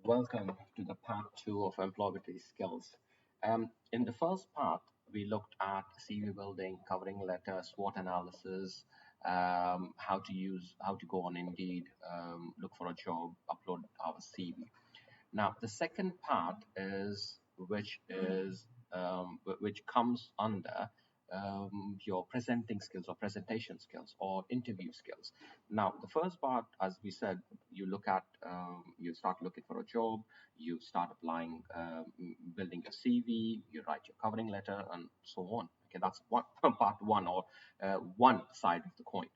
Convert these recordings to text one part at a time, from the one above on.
Welcome to the part two of employability skills. In the first part, we looked at CV building, covering letter, SWOT analysis, how to go on Indeed, look for a job, upload our CV. Now, the second part is which comes under your presenting skills or presentation skills or interview skills. Now, the first part, as we said, you start looking for a job, you start applying, building your CV, you write your covering letter, and so on. Okay, that's one part one or one side of the coin.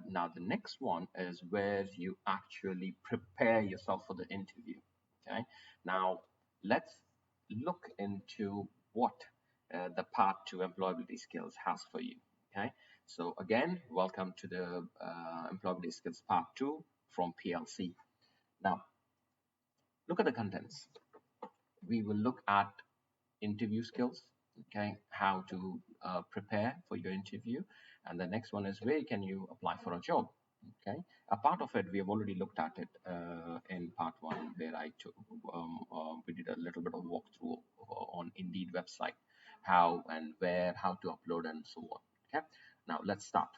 Now, the next one is where you actually prepare yourself for the interview. Okay, now let's look into what the part two employability skills has for you. Okay, so again, welcome to the employability skills part two from PLC. Now, look at the contents. We will look at interview skills, okay, how to prepare for your interview, and the next one is where can you apply for a job. Okay, a part of it we have already looked at it in part one, where we did a little bit of walkthrough on Indeed website, how and where, how to upload, and so on. Okay, now let's start.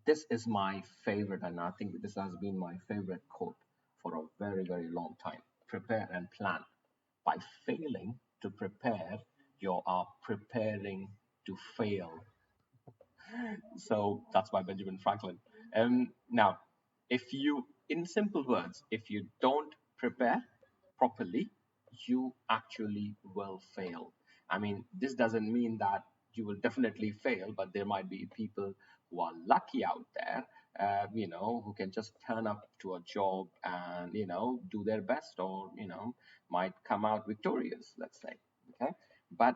This is my favorite, and I think this has been my favorite quote for a very, very long time. Prepare and plan. By failing to prepare, you are preparing to fail. So that's by Benjamin Franklin. Now, in simple words, if you don't prepare properly, you actually will fail. I mean, this doesn't mean that you will definitely fail, but there might be people who are lucky out there, who can just turn up to a job and, do their best or, might come out victorious, let's say. Okay. But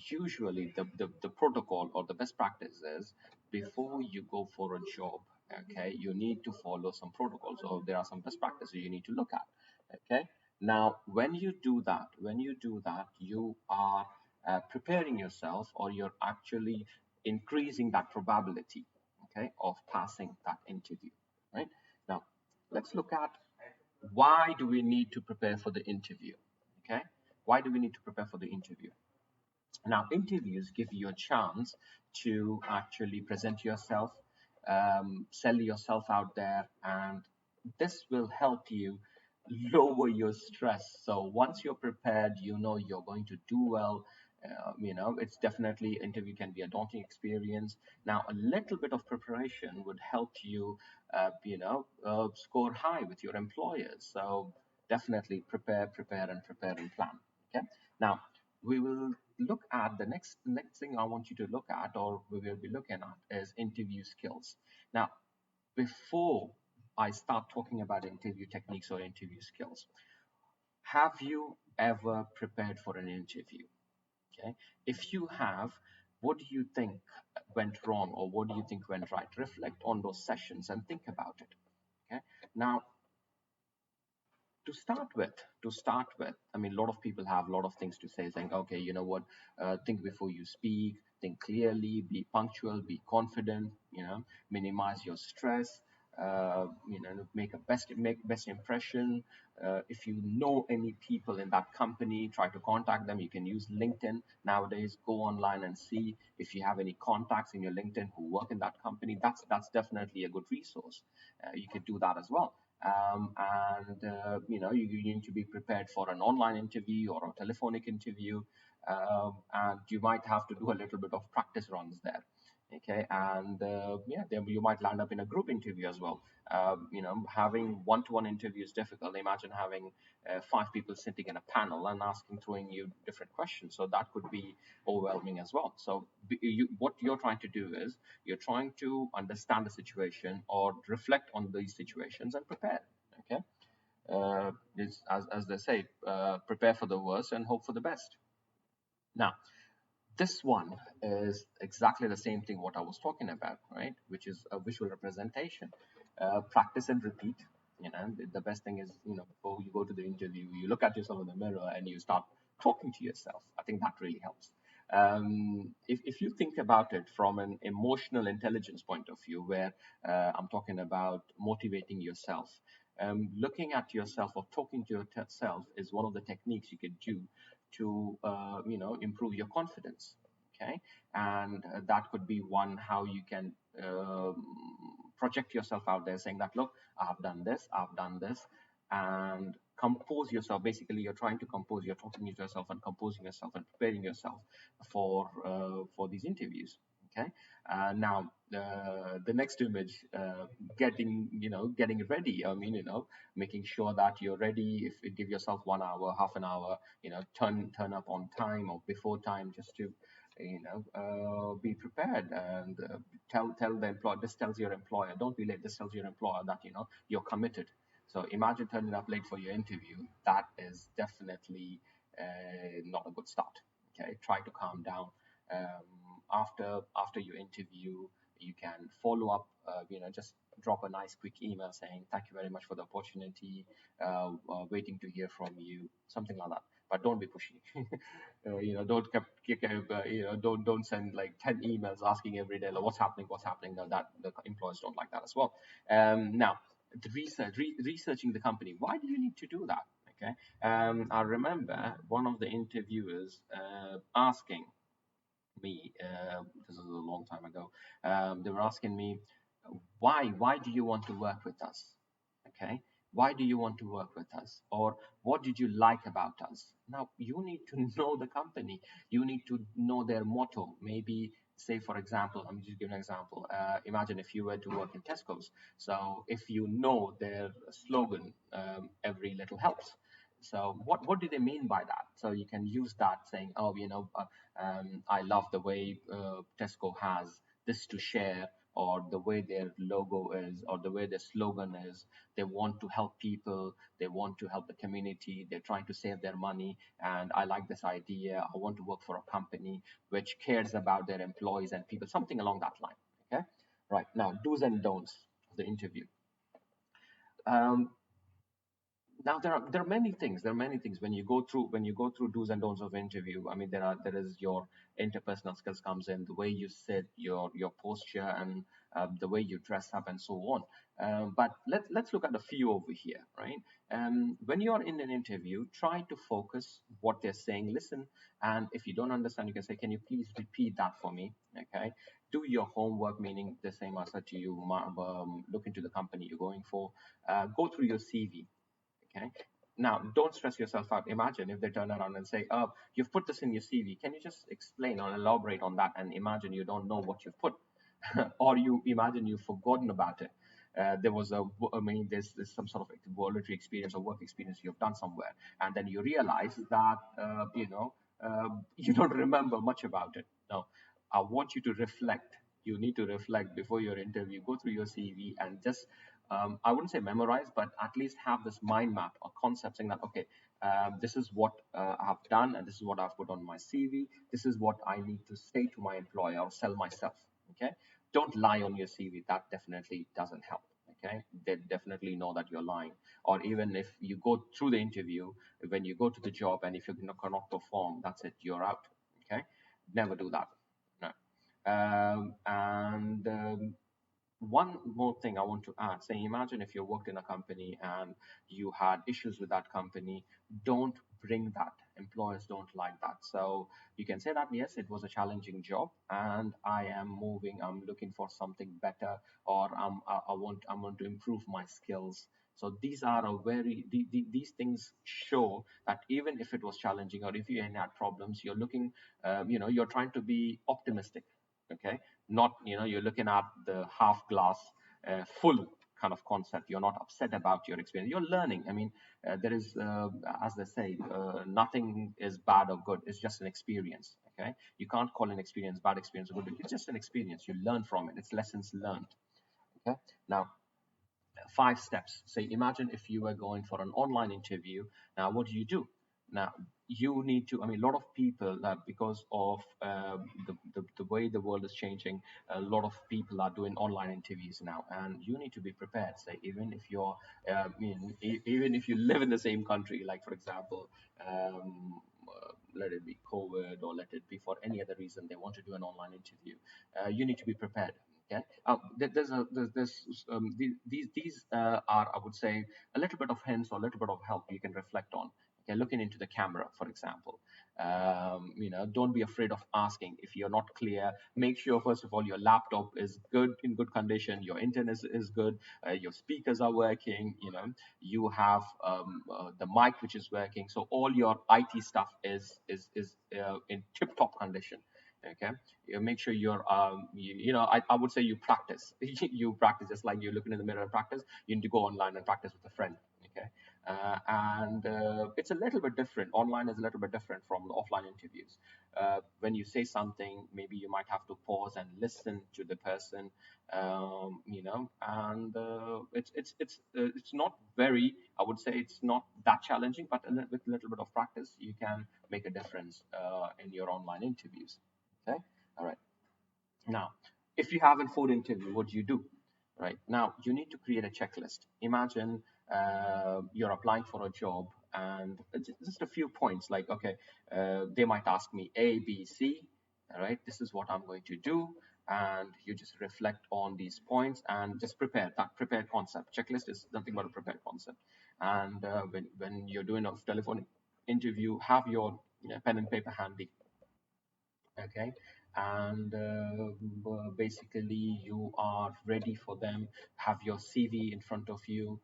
usually the protocol or the best practice is before you go for a job, okay, you need to follow some protocols, or there are some best practices you need to look at. Okay, now when you do that, you are preparing yourself, or you're actually increasing that probability, okay, of passing that interview. Right, now let's look at why do we need to prepare for the interview. Okay, why do we need to prepare for the interview? Now, interviews give you a chance to actually present yourself, sell yourself out there, and this will help you lower your stress. So once you're prepared, you're going to do well. It's definitely, interview can be a daunting experience. Now, a little bit of preparation would help you, score high with your employers. So definitely prepare, and plan. Okay. Now, we will look at the next thing I want you to look at, or we will be looking at, is interview skills. Now, before I start talking about interview techniques or interview skills, have you ever prepared for an interview? Okay, if you have, what do you think went wrong, or what do you think went right? Reflect on those sessions and think about it. Okay, now to start with, I mean, a lot of people have a lot of things to say, saying, okay, you know what, think before you speak, think clearly, be punctual, be confident, minimize your stress, make best impression. If you know any people in that company, try to contact them. You can use LinkedIn nowadays. Go online and see if you have any contacts in your LinkedIn who work in that company. That's definitely a good resource. You could do that as well. You need to be prepared for an online interview or a telephonic interview, and you might have to do a little bit of practice runs there. Okay, and then you might land up in a group interview as well. Having one-to-one interview is difficult. Imagine having 5 people sitting in a panel and throwing you different questions. So that could be overwhelming as well. So what you're trying to do is you're trying to understand the situation or reflect on these situations and prepare. Okay, as they say, prepare for the worst and hope for the best. Now, this one is exactly the same thing what I was talking about, right? Which is a visual representation. Practice and repeat. The best thing is, before you go to the interview, you look at yourself in the mirror and you start talking to yourself. I think that really helps. If you think about it from an emotional intelligence point of view, where I'm talking about motivating yourself, Looking at yourself or talking to yourself is one of the techniques you could do to improve your confidence. Okay, and that could be one how you can project yourself out there, saying that, look, I've done this, I've done this, and compose yourself. Basically, you're trying to compose, you're talking to yourself and composing yourself and preparing yourself for these interviews. Okay, now the next image, getting ready. I mean, making sure that you're ready. If you give yourself 1 hour, half an hour, turn up on time or before time, just to be prepared, and tell the employer. This tells your employer, don't be late. This tells your employer that you're committed. So imagine turning up late for your interview. That is definitely not a good start. Okay, try to calm down. After your interview, you can follow up. Just drop a nice quick email saying thank you very much for the opportunity. Waiting to hear from you, something like that. But don't be pushy. Don't don't send like 10 emails asking every day, like, what's happening, what's happening. No, that the employers don't like that as well. Now, the researching the company. Why do you need to do that? Okay. I remember one of the interviewers asking me, this is a long time ago, they were asking me, why do you want to work with us? Okay, why do you want to work with us, or what did you like about us? Now you need to know the company, you need to know their motto. Maybe, say for example, I'm just giving an example. Imagine if you were to work in Tesco's. So if you know their slogan, every little helps. So what do they mean by that? So you can use that, saying, oh, I love the way Tesco has this to share, or the way their logo is, or the way their slogan is. They want to help people, they want to help the community, they're trying to save their money, and I like this idea. I want to work for a company which cares about their employees and people, something along that line. Okay, right. Now, do's and don'ts of the interview. Um, Now there are many things. There are many things when you go through do's and don'ts of interview. I mean, there is your interpersonal skills comes in, the way you sit, your posture, and the way you dress up, and so on. But let's look at a few over here, right? When you are in an interview, try to focus what they're saying. Listen, and if you don't understand, you can say, "Can you please repeat that for me?" Okay. Do your homework, meaning the same I said to you. Look into the company you're going for. Go through your CV. Okay. Now, don't stress yourself out. Imagine if they turn around and say, "Oh, you've put this in your CV. Can you just explain or elaborate on that?" And imagine you don't know what you've put, or you imagine you've forgotten about it. There was I mean, there's some sort of voluntary experience or work experience you've done somewhere, and then you realize that you don't remember much about it. No, I want you to reflect. You need to reflect before your interview. Go through your CV and just I wouldn't say memorize, but at least have this mind map or concept, saying that, okay, this is what I have done, and this is what I've put on my CV. This is what I need to say to my employer or sell myself. Okay, don't lie on your CV. That definitely doesn't help. Okay, they definitely know that you're lying. Or even if you go through the interview, when you go to the job, and if you cannot perform, that's it, you're out. Okay, never do that. No. And One more thing I want to add. Say, imagine if you worked in a company and you had issues with that company. Don't bring that. Employers don't like that. So you can say that, yes, it was a challenging job, and I am moving. I'm looking for something better, or I want to improve my skills. So these are a these things show that even if it was challenging, or if you had problems, you're looking, you're trying to be optimistic. Okay, not, you're looking at the half glass full kind of concept. You're not upset about your experience, you're learning. I mean, there is, as they say, nothing is bad or good, it's just an experience. Okay, you can't call an experience bad experience or good, it's just an experience. You learn from it, it's lessons learned. Okay, now, 5 steps. Say, imagine if you were going for an online interview. Now, what do? Now, you need to, I mean, a lot of people, because of the way the world is changing, a lot of people are doing online interviews now, and you need to be prepared. Say, even if you're, even if you live in the same country, like, for example, let it be COVID, or let it be for any other reason, they want to do an online interview, you need to be prepared. Okay, these are, I would say, a little bit of hints or a little bit of help you can reflect on. Okay, looking into the camera, for example. Don't be afraid of asking if you're not clear. Make sure first of all your laptop is in good condition, your internet is good, your speakers are working. You have the mic which is working, so all your IT stuff is in tip top condition. Okay, you make sure I would say you practice. You practice just like you looking in the mirror and practice. You need to go online and practice with a friend. Okay, and it's a little bit different. Online is a little bit different from the offline interviews. When you say something, maybe you might have to pause and listen to the person. And it's not very. I would say it's not that challenging, but with a little bit of practice, you can make a difference in your online interviews. Okay, all right. Now, if you have a phone interview, what do you do? Right now, you need to create a checklist. Imagine you're applying for a job, and just a few points like, okay, they might ask me A, B, C. All right, this is what I'm going to do, and you just reflect on these points and just prepare that prepared concept. Checklist is nothing but a prepared concept. And when you're doing a telephonic interview, have your pen and paper handy. Okay, and basically you are ready for them. Have your CV in front of you.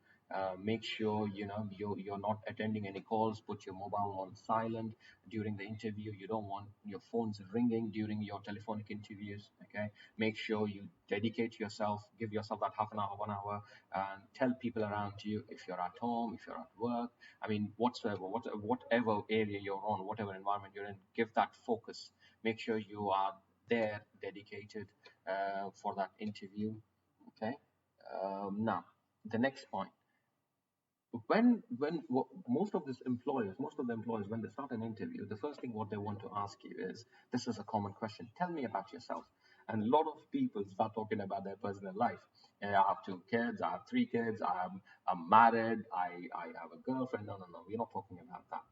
Make sure you're not attending any calls. Put your mobile on silent during the interview. You don't want your phones ringing during your telephonic interviews. Okay, make sure you dedicate yourself, give yourself that half an hour, 1 hour, and tell people around you, if you're at home, if you're at work, I mean whatsoever, whatever area you're on, whatever environment you're in, give that focus. Make sure you are there, dedicated for that interview. Okay. Now, the next point. Most of the employers, when they start an interview, the first thing what they want to ask you is, this is a common question: tell me about yourself. And a lot of people start talking about their personal life. I have 2 kids, I have 3 kids, I'm married, I have a girlfriend. No, no, no, we're not talking about that.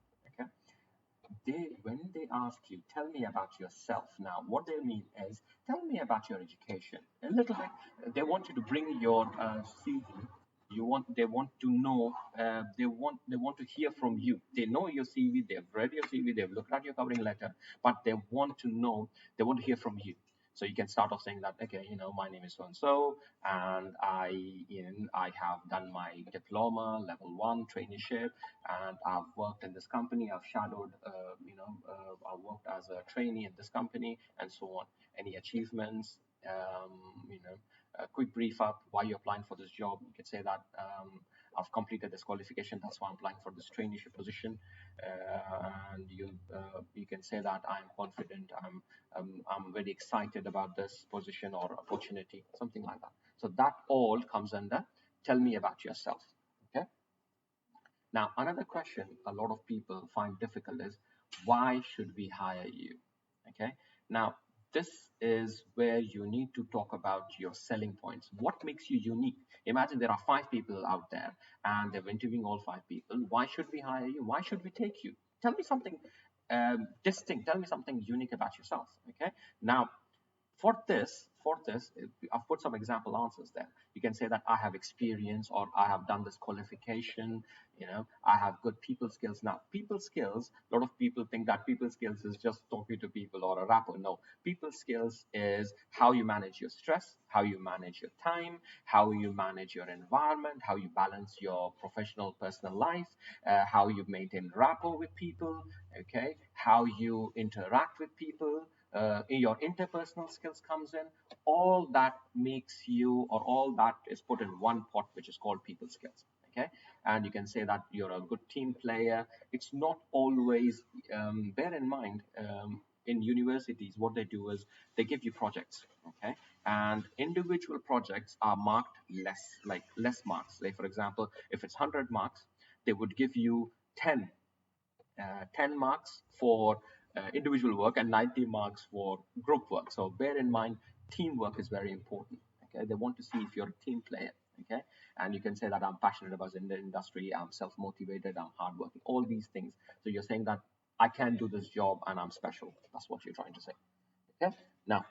Okay, when they ask you, tell me about yourself. Now, what they mean is, tell me about your education. A little bit. They want you to bring your CV. They want to know. They want to hear from you. They know your CV. They've read your CV. They've looked at your covering letter, but they want to know. They want to hear from you. So you can start off saying that, okay, my name is so and so, and I have done my diploma, level 1 traineeship, and I've worked in this company. I've shadowed, I worked as a trainee in this company, and so on. Any achievements? Um, you know, a quick brief up why you're applying for this job. You could say that I've completed this qualification. That's why I'm applying for this traineeship position. And you can say that I'm confident. I'm very excited about this position or opportunity, something like that. So that all comes under tell me about yourself. Okay. Now, another question a lot of people find difficult is, why should we hire you? Okay. Now, this is where you need to talk about your selling points. What makes you unique? Imagine there are 5 people out there and they're interviewing all 5 people. Why should we hire you? Why should we take you? Tell me something distinct. Tell me something unique about yourself. Okay. Now, for this, I've put some example answers there. You can say that I have experience, or I have done this qualification. I have good people skills. Now, people skills, a lot of people think that people skills is just talking to people or a rapper. No, people skills is how you manage your stress, how you manage your time, how you manage your environment, how you balance your professional personal life, how you maintain rapport with people. Okay, how you interact with people, in your interpersonal skills comes in. All that makes you, or all that is put in one pot, which is called people skills. Okay, and you can say that you're a good team player. It's not always, bear in mind, in universities what they do is they give you projects. Okay, and individual projects are marked less, like less marks. Like, for example, if it's 100 marks, they would give you 10 marks for individual work and 90 marks for group work. So bear in mind, teamwork is very important. Okay, they want to see if you're a team player. Okay, and you can say that I'm passionate about in the industry, I'm self-motivated, I'm hardworking, all these things. So you're saying that I can do this job and I'm special. That's what you're trying to say. Okay, now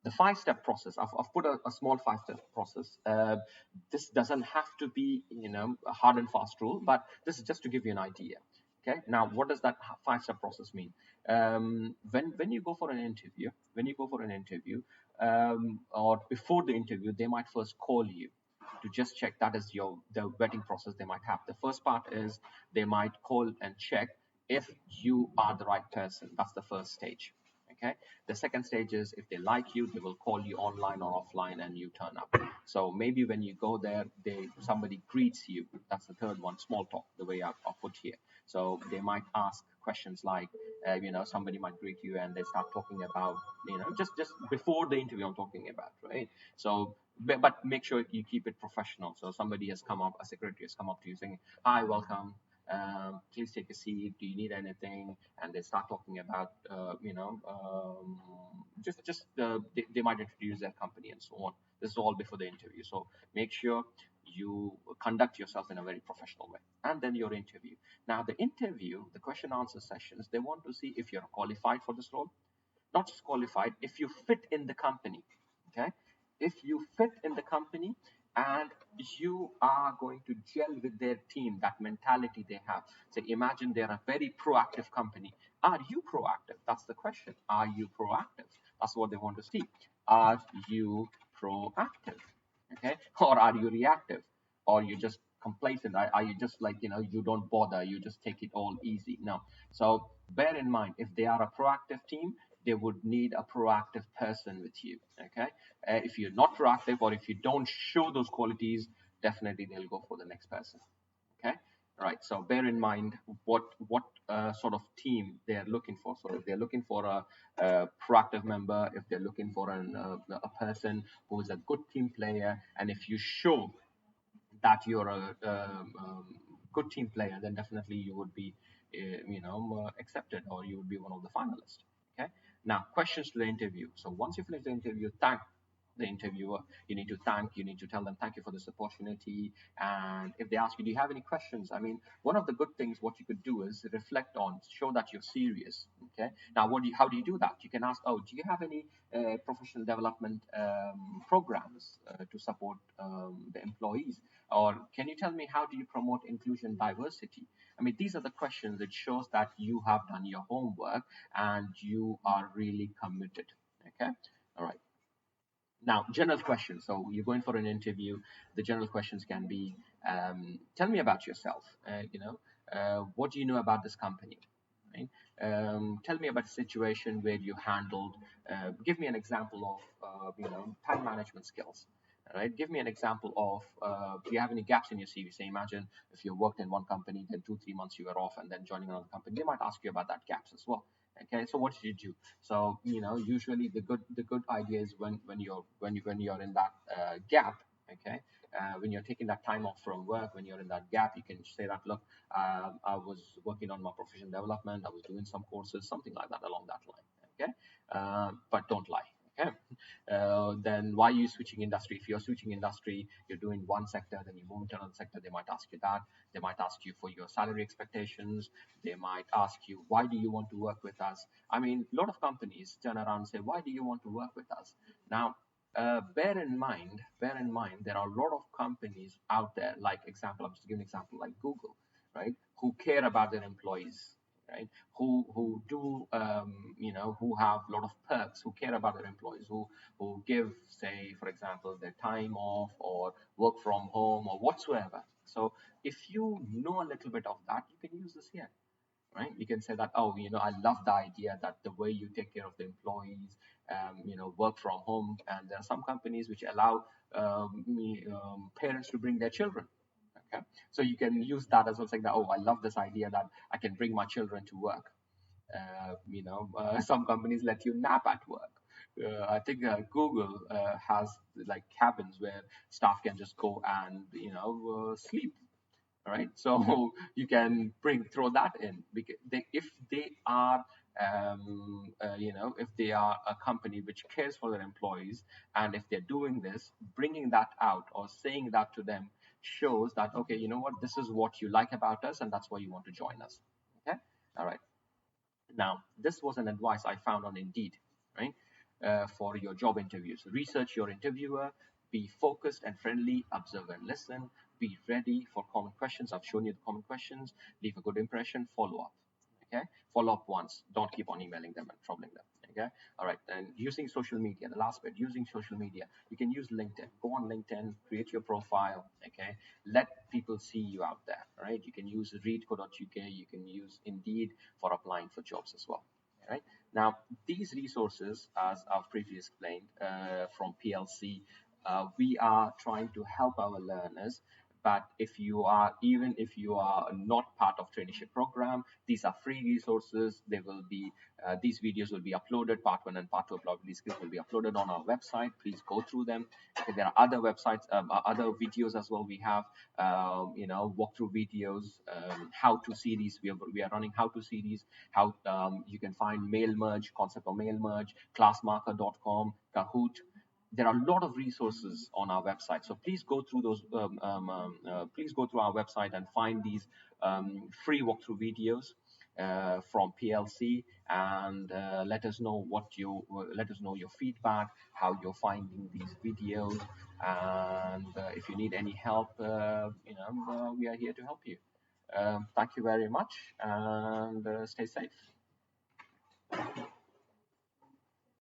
The 5-step process, I've put a small 5-step process. This doesn't have to be, a hard and fast rule, but this is just to give you an idea. Okay, now what does that 5-step process mean? When you go for an interview, or before the interview, they might first call you to just check. That is the vetting process they might have. The first part is they might call and check if you are the right person. That's the first stage. Okay. The second stage is if they like you, they will call you online or offline and you turn up. So maybe when you go there, somebody greets you. That's the third one, small talk, the way I've put here. So they might ask questions like, somebody might greet you and they start talking about, just before the interview I'm talking about, right? So, but make sure you keep it professional. So somebody has come up, a secretary has come up to you saying, hi, welcome. Please take a seat. Do you need anything? And they start talking about, they might introduce their company and so on. This is all before the interview. So make sure you conduct yourself in a very professional way. And then your interview. Now, the interview, the question answer sessions, they want to see if you're qualified for this role. Not just qualified, if you fit in the company. Okay, if you fit in the company and you are going to gel with their team, that mentality they have. So imagine they're a very proactive company. Are you proactive? That's the question. Are you proactive? That's what they want to see. Are you proactive? Okay, or are you reactive? Or you just complacent? Are you just like, you don't bother, you just take it all easy? No. So bear in mind, if they are a proactive team, they would need a proactive person with you. Okay, if you're not proactive or if you don't show those qualities, definitely they'll go for the next person. Okay, all right. So bear in mind what sort of team they're looking for. So if they're looking for a proactive member, if they're looking for a person who is a good team player, and if you show that you're a good team player, then definitely you would be, accepted, or you would be one of the finalists. Okay. Now, questions to the interview. So once you finish the interview, thank the interviewer. You need to tell them thank you for this opportunity. And if they ask you, do you have any questions? I mean, one of the good things what you could do is reflect on, show that you're serious. Okay. Now, how do you do that? You can ask, oh, do you have any professional development programs to support the employees? Or can you tell me how do you promote inclusion diversity? I mean, these are the questions that shows that you have done your homework and you are really committed. Okay. All right. Now, general questions. So you're going for an interview. The general questions can be, tell me about yourself. What do you know about this company? Right? Tell me about a situation where you handled. Give me an example of, time management skills. All right. Give me an example of, do you have any gaps in your CV? Say, imagine if you worked in one company, then 2-3 months you were off, and then joining another company, they might ask you about that gaps as well. Okay, so what did you do? So usually the good idea is when you're in that gap. Okay, when you're taking that time off from work, when you're in that gap, you can say that, look, I was working on my professional development, I was doing some courses, something like that along that line. Okay, but don't lie. Okay, then why are you switching industry? If you're switching industry, you're doing one sector, then you move into another sector, they might ask you that. They might ask you for your salary expectations. They might ask you, why do you want to work with us? I mean, a lot of companies turn around and say, why do you want to work with us? Now, bear in mind, there are a lot of companies out there, like example, I'm just giving an example, like Google, right, who care about their employees, right, who do, who have a lot of perks, who care about their employees, who give, say, for example, their time off or work from home or whatsoever. So if you know a little bit of that, you can use this here, right? You can say that, oh, I love the idea that the way you take care of the employees, work from home. And there are some companies which allow parents to bring their children. Okay, so you can use that as well, saying that, oh, I love this idea that I can bring my children to work. Some companies let you nap at work. I think Google has like cabins where staff can just go and sleep. All right, so you can throw that in, because if they are if they are a company which cares for their employees, and if they're doing this, bringing that out or saying that to them shows that, okay, you know what, this is what you like about us, and that's why you want to join us. Okay, all right. Now, this was an advice I found on Indeed, right? for your job interviews. Research your interviewer, be focused and friendly, observe and listen, be ready for common questions. I've shown you the common questions, leave a good impression, follow up. Okay, follow up once, don't keep on emailing them and troubling them. Okay, all right. And using social media, the last bit, using social media, you can use LinkedIn. Go on LinkedIn, create your profile. Okay, let people see you out there. All right, you can use read.co.uk, you can use Indeed for applying for jobs as well. All right, now these resources, as I've previously explained, from PLC, we are trying to help our learners. But if you are, even if you are not part of traineeship program, these are free resources. They will be, these videos will be uploaded. Part 1 and Part 2 of employability skills will be uploaded on our website. Please go through them. Okay, there are other websites, other videos as well. We have, walkthrough videos, how to series. We are running how to series. How you can find mail merge, concept of mail merge, classmarker.com, Kahoot. There are a lot of resources on our website, so please go through those. Please go through our website and find these free walkthrough videos from PLC, and let us know your feedback, how you're finding these videos, and if you need any help, we are here to help you. Thank you very much, and stay safe.